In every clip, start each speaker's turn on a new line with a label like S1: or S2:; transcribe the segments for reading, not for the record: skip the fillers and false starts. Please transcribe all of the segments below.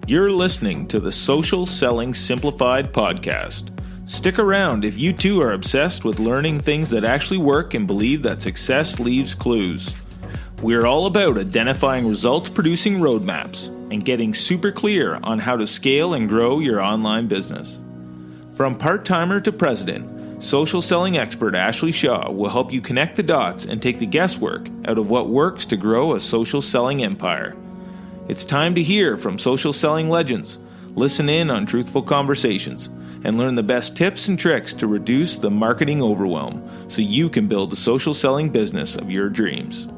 S1: You're listening to the Social Selling Simplified podcast. Stick around if you too are obsessed with learning things that actually work and believe that success leaves clues. We're all about identifying results-producing roadmaps and getting super clear on how to scale and grow your online business. From part-timer to president, social selling expert Ashley Shaw will help you connect the dots and take the guesswork out of what works to grow a social selling empire. It's time to hear from social selling legends, listen in on truthful conversations, and learn the best tips and tricks to reduce the marketing overwhelm so you can build the social selling business of your dreams.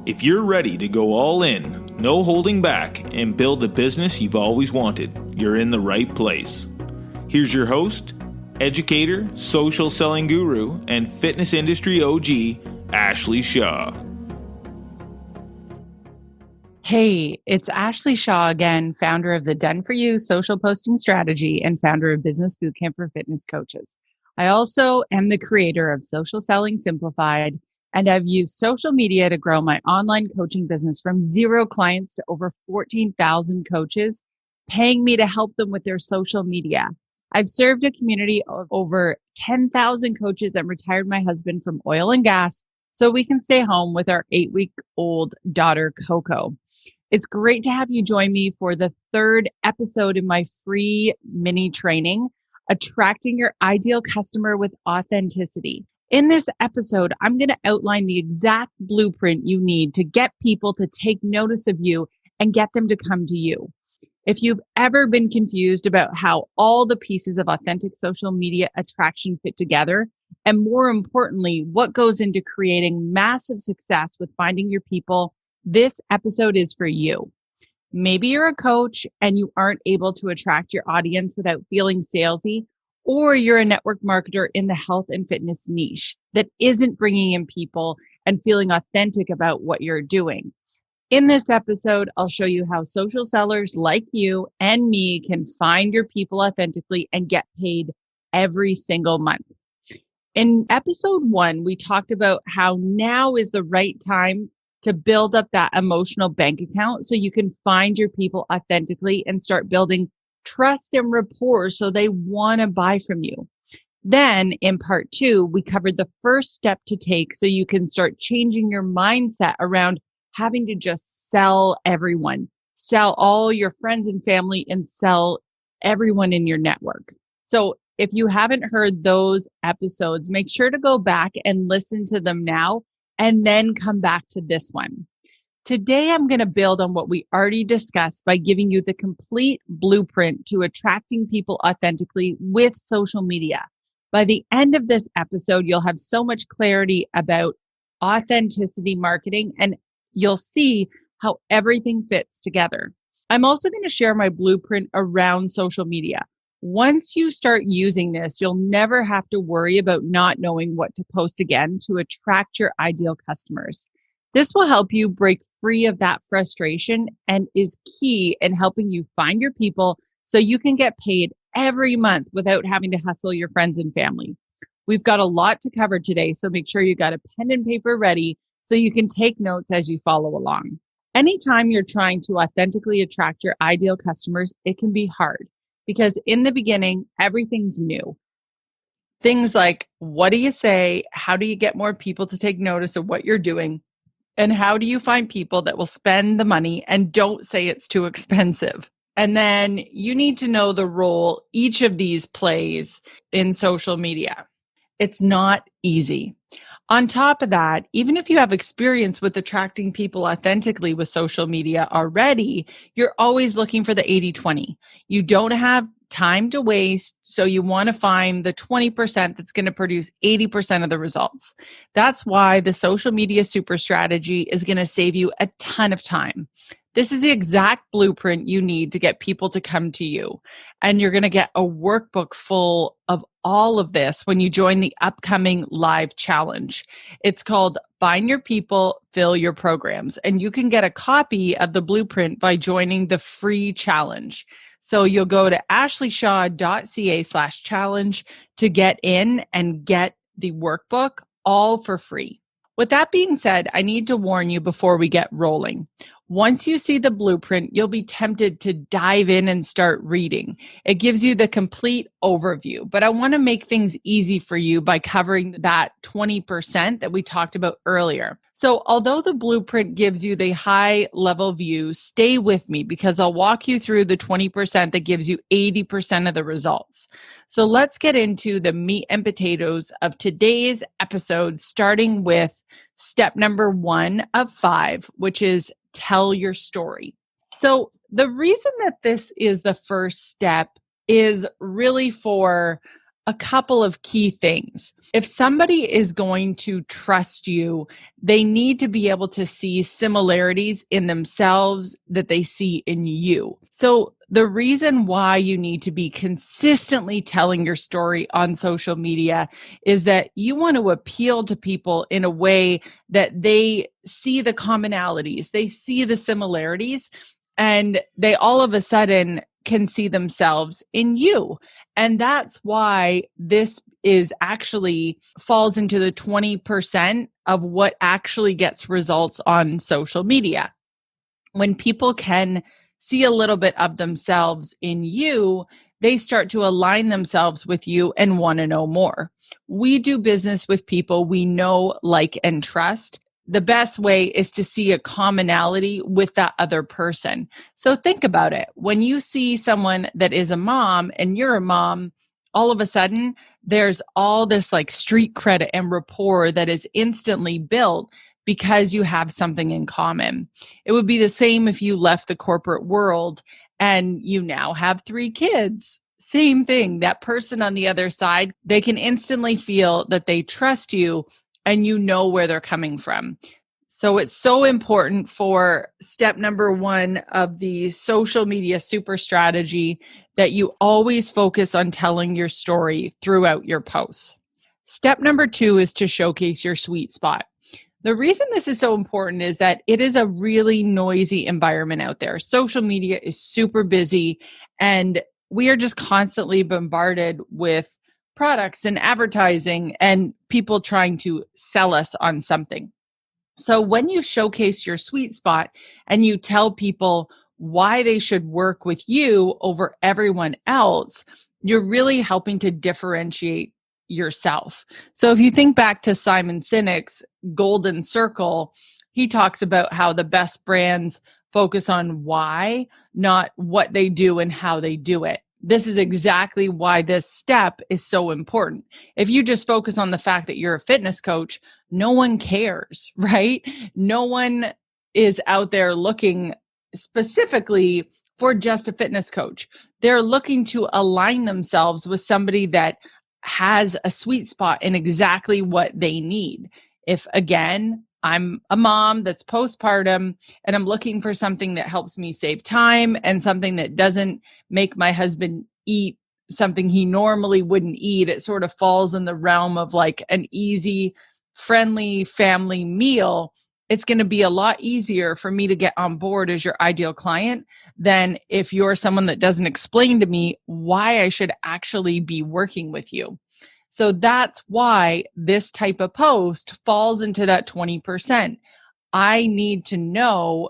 S1: If you're ready to go all in, no holding back, and build the business you've always wanted, you're in the right place. Here's your host, educator, social selling guru, and fitness industry OG, Ashley Shaw.
S2: Hey, it's Ashley Shaw again, founder of the Done For You social posting strategy and founder of Business Bootcamp for Fitness Coaches. I also am the creator of Social Selling Simplified, and I've used social media to grow my online coaching business from 0 clients to over 14,000 coaches, paying me to help them with their social media. I've served a community of over 10,000 coaches and retired my husband from oil and gas so we can stay home with our 8-week-old daughter, Coco. It's great to have you join me for the 3rd episode in my free mini training, Attracting Your Ideal Customer with Authenticity. In this episode, I'm going to outline the exact blueprint you need to get people to take notice of you and get them to come to you. If you've ever been confused about how all the pieces of authentic social media attraction fit together, and more importantly, what goes into creating massive success with finding your people, this episode is for you. Maybe you're a coach and you aren't able to attract your audience without feeling salesy, or you're a network marketer in the health and fitness niche that isn't bringing in people and feeling authentic about what you're doing. In this episode, I'll show you how social sellers like you and me can find your people authentically and get paid every single month. In episode 1, we talked about how now is the right time to build up that emotional bank account so you can find your people authentically and start building trust and rapport so they want to buy from you. Then in part 2, we covered the first step to take so you can start changing your mindset around having to just sell everyone, sell all your friends and family, and sell everyone in your network. So if you haven't heard those episodes, make sure to go back and listen to them now and then come back to this one. Today, I'm going to build on what we already discussed by giving you the complete blueprint to attracting people authentically with social media. By the end of this episode, you'll have so much clarity about authenticity marketing, and you'll see how everything fits together. I'm also going to share my blueprint around social media. Once you start using this, you'll never have to worry about not knowing what to post again to attract your ideal customers. This will help you break free of that frustration and is key in helping you find your people so you can get paid every month without having to hustle your friends and family. We've got a lot to cover today, so make sure you got a pen and paper ready so you can take notes as you follow along. Anytime you're trying to authentically attract your ideal customers, it can be hard because in the beginning, everything's new. Things like, what do you say? How do you get more people to take notice of what you're doing? And how do you find people that will spend the money and don't say it's too expensive? And then you need to know the role each of these plays in social media. It's not easy. On top of that, even if you have experience with attracting people authentically with social media already, you're always looking for the 80-20. You don't have time to waste, so you want to find the 20% that's going to produce 80% of the results. That's why the social media super strategy is going to save you a ton of time. This is the exact blueprint you need to get people to come to you. And you're going to get a workbook full of all of this when you join the upcoming live challenge. It's called Find Your People, Fill Your Programs. And you can get a copy of the blueprint by joining the free challenge. So you'll go to ashleyshaw.ca/challenge to get in and get the workbook all for free. With that being said, I need to warn you before we get rolling. Once you see the blueprint, you'll be tempted to dive in and start reading. It gives you the complete overview, but I want to make things easy for you by covering that 20% that we talked about earlier. So although the blueprint gives you the high level view, stay with me because I'll walk you through the 20% that gives you 80% of the results. So let's get into the meat and potatoes of today's episode, starting with step number 1 of 5, which is tell your story. So the reason that this is the first step is really for a couple of key things. If somebody is going to trust you, they need to be able to see similarities in themselves that they see in you. So the reason why you need to be consistently telling your story on social media is that you want to appeal to people in a way that they see the commonalities, they see the similarities, and they all of a sudden can see themselves in you. And that's why this is actually falls into the 20% of what actually gets results on social media. When people can see a little bit of themselves in you, they start to align themselves with you and want to know more. We do business with people we know, like, and trust. The best way is to see a commonality with that other person. So think about it. When you see someone that is a mom and you're a mom, all of a sudden there's all this like street credit and rapport that is instantly built because you have something in common. It would be the same if you left the corporate world and you now have 3 kids. Same thing. That person on the other side, they can instantly feel that they trust you and you know where they're coming from. So it's so important for step number 1 of the social media super strategy that you always focus on telling your story throughout your posts. Step number 2 is to showcase your sweet spot. The reason this is so important is that it is a really noisy environment out there. Social media is super busy and we are just constantly bombarded with products and advertising and people trying to sell us on something. So when you showcase your sweet spot and you tell people why they should work with you over everyone else, you're really helping to differentiate yourself. So if you think back to Simon Sinek's Golden Circle, he talks about how the best brands focus on why, not what they do and how they do it. This is exactly why this step is so important. If you just focus on the fact that you're a fitness coach, no one cares, right? No one is out there looking specifically for just a fitness coach. They're looking to align themselves with somebody that has a sweet spot in exactly what they need. If again, I'm a mom that's postpartum and I'm looking for something that helps me save time and something that doesn't make my husband eat something he normally wouldn't eat. It sort of falls in the realm of like an easy, friendly family meal. It's going to be a lot easier for me to get on board as your ideal client than if you're someone that doesn't explain to me why I should actually be working with you. So that's why this type of post falls into that 20%. I need to know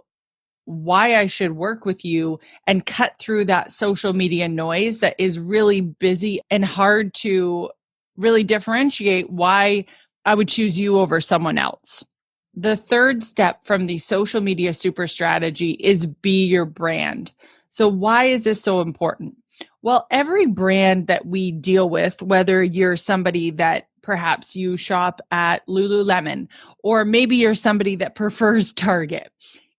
S2: why I should work with you and cut through that social media noise that is really busy and hard to really differentiate why I would choose you over someone else. The third step from the social media super strategy is be your brand. So why is this so important? Well, every brand that we deal with, whether you're somebody that perhaps you shop at Lululemon, or maybe you're somebody that prefers Target,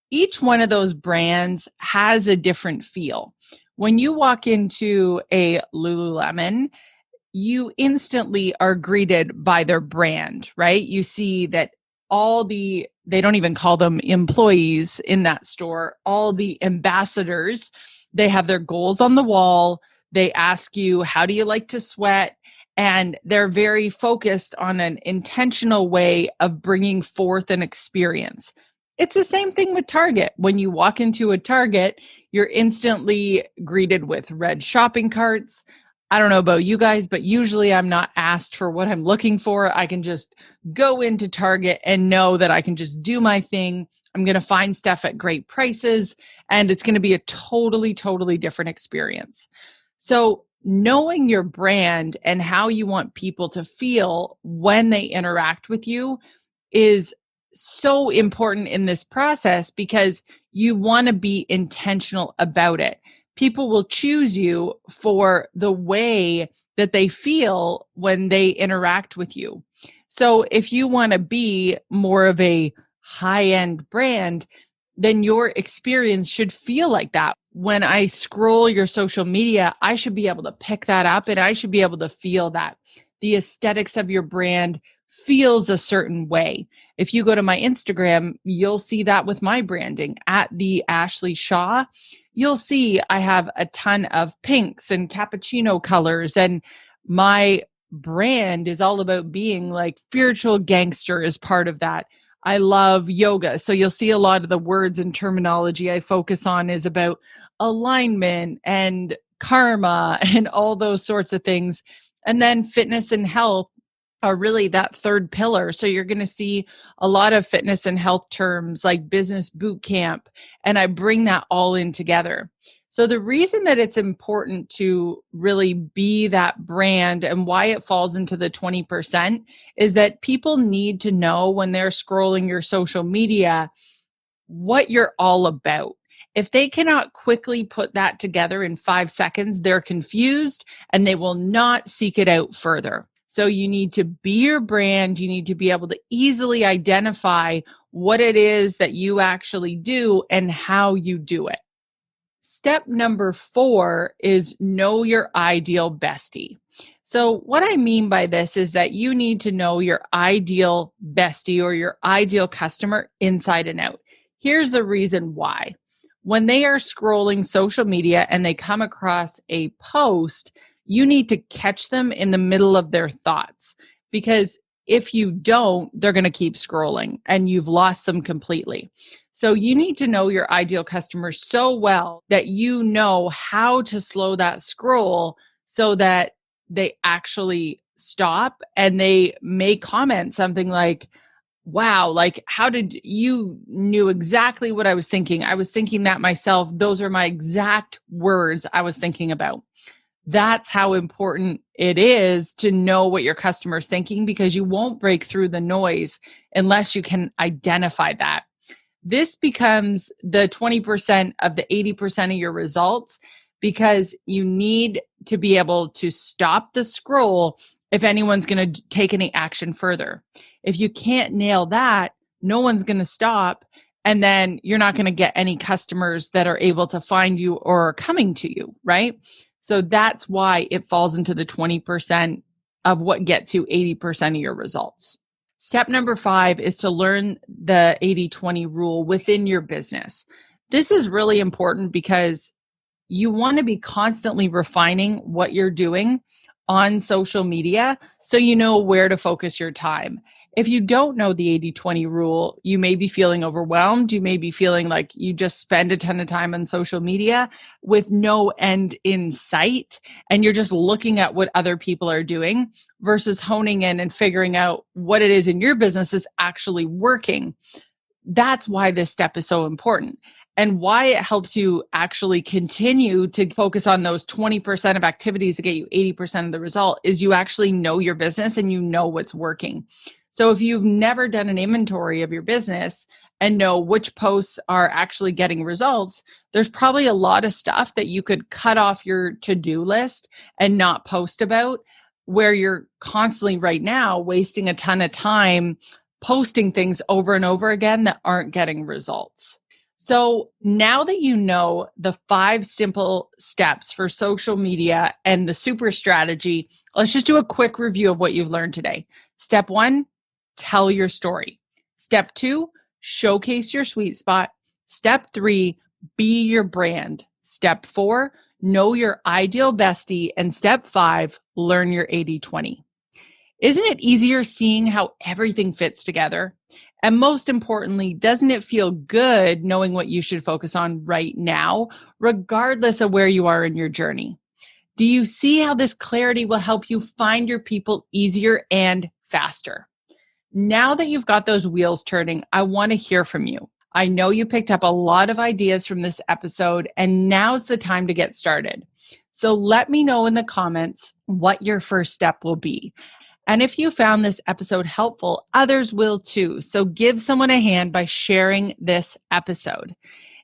S2: each one of those brands has a different feel. When you walk into a Lululemon, you instantly are greeted by their brand, right? You see that they don't even call them employees in that store, all the ambassadors, they have their goals on the wall. They ask you, how do you like to sweat? And they're very focused on an intentional way of bringing forth an experience. It's the same thing with Target. When you walk into a Target, you're instantly greeted with red shopping carts. I don't know about you guys, but usually I'm not asked for what I'm looking for. I can just go into Target and know that I can just do my thing. I'm going to find stuff at great prices, and it's going to be a totally, totally different experience. So knowing your brand and how you want people to feel when they interact with you is so important in this process because you want to be intentional about it. People will choose you for the way that they feel when they interact with you. So if you want to be more of a high-end brand, then your experience should feel like that. When I scroll your social media, I should be able to pick that up and I should be able to feel that. The aesthetics of your brand feels a certain way. If you go to my Instagram, you'll see that with my branding at the Ashley Shaw. You'll see I have a ton of pinks and cappuccino colors, and my brand is all about being like spiritual gangster as part of that. I love yoga. So you'll see a lot of the words and terminology I focus on is about alignment and karma and all those sorts of things. And then fitness and health are really that third pillar. So you're going to see a lot of fitness and health terms like business boot camp, and I bring that all in together. So the reason that it's important to really be that brand and why it falls into the 20% is that people need to know when they're scrolling your social media what you're all about. If they cannot quickly put that together in 5 seconds, they're confused and they will not seek it out further. So you need to be your brand. You need to be able to easily identify what it is that you actually do and how you do it. Step number 4 is know your ideal bestie. So what I mean by this is that you need to know your ideal bestie or your ideal customer inside and out. Here's the reason why. When they are scrolling social media and they come across a post, you need to catch them in the middle of their thoughts, because if you don't, they're going to keep scrolling and you've lost them completely. So you need to know your ideal customer so well that you know how to slow that scroll so that they actually stop and they may comment something like, wow, like how did you knew exactly what I was thinking? I was thinking that myself. Those are my exact words I was thinking about. That's how important it is to know what your customer's thinking, because you won't break through the noise unless you can identify that. This becomes the 20% of the 80% of your results, because you need to be able to stop the scroll if anyone's going to take any action further. If you can't nail that, no one's going to stop, and then you're not going to get any customers that are able to find you or are coming to you, right? So that's why it falls into the 20% of what gets you 80% of your results. Step number 5 is to learn the 80-20 rule within your business. This is really important because you want to be constantly refining what you're doing on social media so you know where to focus your time. If you don't know the 80-20 rule, you may be feeling overwhelmed. You may be feeling like you just spend a ton of time on social media with no end in sight, and you're just looking at what other people are doing versus honing in and figuring out what it is in your business is actually working. That's why this step is so important, and why it helps you actually continue to focus on those 20% of activities to get you 80% of the result is you actually know your business and you know what's working. So if you've never done an inventory of your business and know which posts are actually getting results, there's probably a lot of stuff that you could cut off your to-do list and not post about, where you're constantly right now wasting a ton of time posting things over and over again that aren't getting results. So now that you know the 5 simple steps for social media and the super strategy, let's just do a quick review of what you've learned today. Step 1, tell your story. Step 2, showcase your sweet spot. Step 3, be your brand. Step 4, know your ideal bestie. And step 5, learn your 80-20. Isn't it easier seeing how everything fits together? And most importantly, doesn't it feel good knowing what you should focus on right now, regardless of where you are in your journey? Do you see how this clarity will help you find your people easier and faster? Now that you've got those wheels turning, I want to hear from you. I know you picked up a lot of ideas from this episode, and now's the time to get started. So let me know in the comments what your first step will be. And if you found this episode helpful, others will too. So give someone a hand by sharing this episode.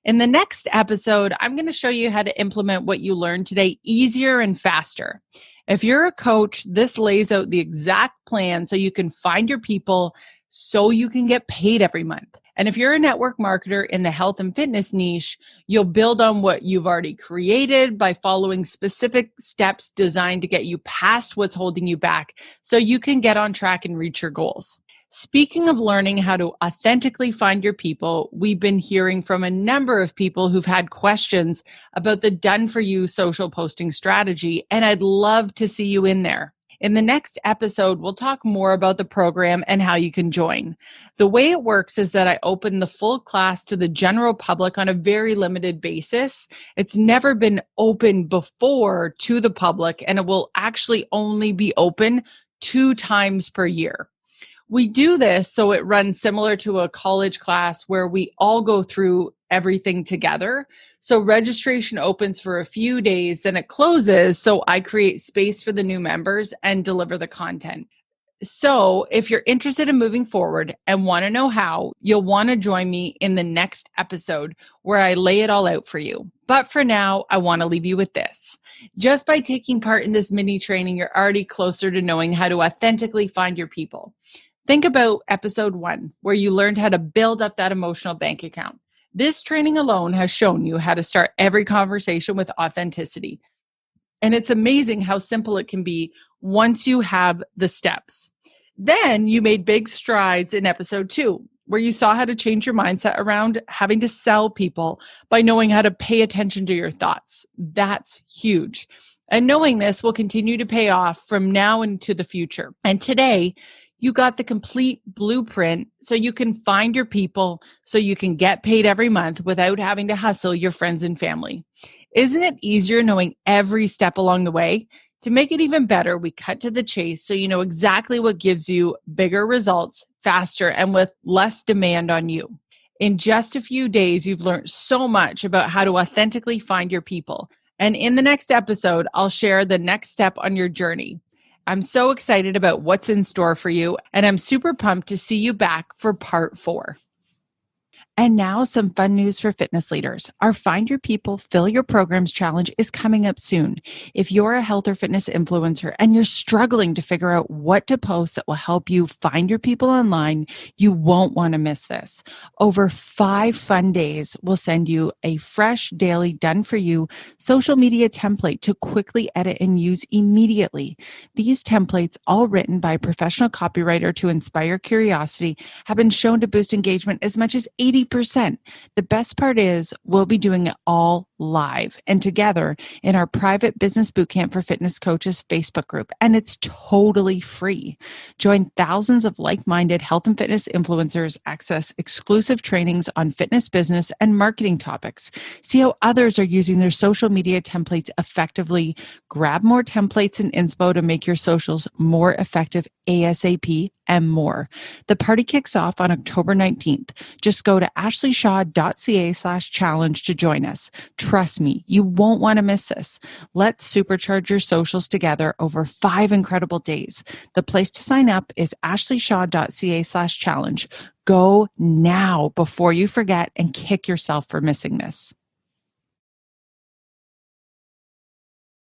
S2: In the next episode, I'm going to show you how to implement what you learned today easier and faster. If you're a coach, this lays out the exact plan so you can find your people so you can get paid every month. And if you're a network marketer in the health and fitness niche, you'll build on what you've already created by following specific steps designed to get you past what's holding you back so you can get on track and reach your goals. Speaking of learning how to authentically find your people, we've been hearing from a number of people who've had questions about the done-for-you social posting strategy, and I'd love to see you in there. In the next episode, we'll talk more about the program and how you can join. The way it works is that I open the full class to the general public on a very limited basis. It's never been open before to the public, and it will actually only be open 2 times per year. We do this so it runs similar to a college class where we all go through everything together. So registration opens for a few days, then it closes. So I create space for the new members and deliver the content. So if you're interested in moving forward and want to know how, you'll want to join me in the next episode where I lay it all out for you. But for now, I want to leave you with this. Just by taking part in this mini training, you're already closer to knowing how to authentically find your people. Think about episode 1, where you learned how to build up that emotional bank account. This training alone has shown you how to start every conversation with authenticity. And it's amazing how simple it can be once you have the steps. Then you made big strides in episode 2, where you saw how to change your mindset around having to sell people by knowing how to pay attention to your thoughts. That's huge. And knowing this will continue to pay off from now into the future. And today, you got the complete blueprint so you can find your people, so you can get paid every month without having to hustle your friends and family. Isn't it easier knowing every step along the way? To make it even better, we cut to the chase so you know exactly what gives you bigger results faster and with less demand on you. In just a few days, you've learned so much about how to authentically find your people. And in the next episode, I'll share the next step on your journey. I'm so excited about what's in store for you, and I'm super pumped to see you back for part 4. And now some fun news for fitness leaders. Our Find Your People, Fill Your Programs Challenge is coming up soon. If you're a health or fitness influencer and you're struggling to figure out what to post that will help you find your people online, you won't want to miss this. Over 5 fun days, we'll send you a fresh, daily, done-for-you social media template to quickly edit and use immediately. These templates, all written by a professional copywriter to inspire curiosity, have been shown to boost engagement as much as 80%. The best part is we'll be doing it all live and together in our private business bootcamp for fitness coaches Facebook group, and it's totally free. Join thousands of like-minded health and fitness influencers, access exclusive trainings on fitness business and marketing topics, see how others are using their social media templates effectively, grab more templates and inspo to make your socials more effective ASAP, and more. The party kicks off on October 19th. Just go to ashleyshaw.ca/challenge to join us. Trust me, you won't want to miss this. Let's supercharge your socials together over 5 incredible days. The place to sign up is ashleyshaw.ca/challenge. Go now before you forget and kick yourself for missing this.